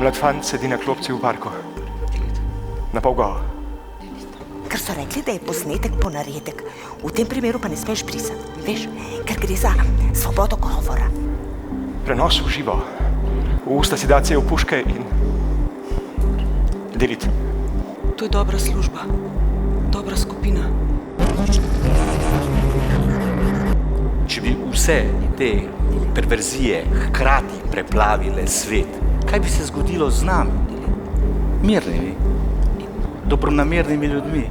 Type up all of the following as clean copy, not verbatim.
Mlad fant sedi na klopci v parku. Na pol golo. Ker so rekli, da je posnetek ponaredek. V tem primeru pa ne smeš brisati, veš, ker gre za svobodo govora. Prenos v živo. V usta si dace v puške in deliti. To je dobra služba. Dobra skupina. Če bi vse te perverzije hkrati preplavile svet, kaj bi se zgodilo z nami? Mirnimi, dobronamernimi ljudmi.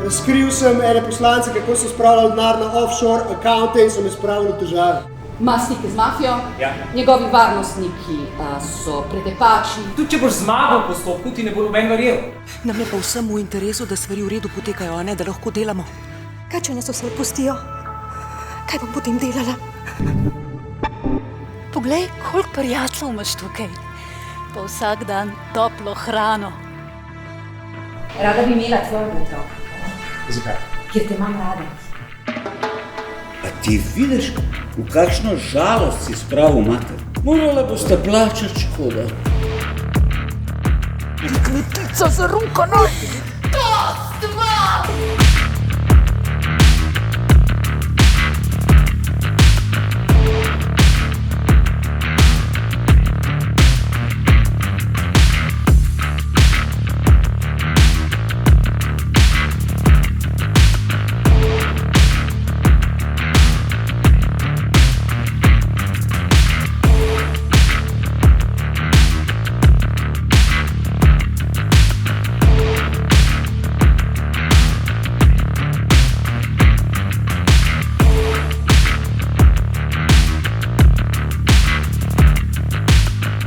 Razkril sem ene poslance, kako so spravljali denar na offshore accounte in so me spravili v težave. Ma stike z mafijo, njegovi varnostniki so pretepači. Tudi če boš zmagal v postopku, ti ne bo noben verjel. Nam je pa vsem v interesu, da stvari v redu potekajo, a ne, da lahko delamo. Kaj, če nas vse pustijo? Kaj bom potem delala? Poglej, koliko prijateljev imaš tukaj. Pa vsak dan toplo hrano. Rada bi imela tvojega otroka. Zakaj? Ker te imam rada. A ti vidiš, v kakšno žalost si spravil mater? Morala boste plačati škodo. Kmetica za rukano! To stva!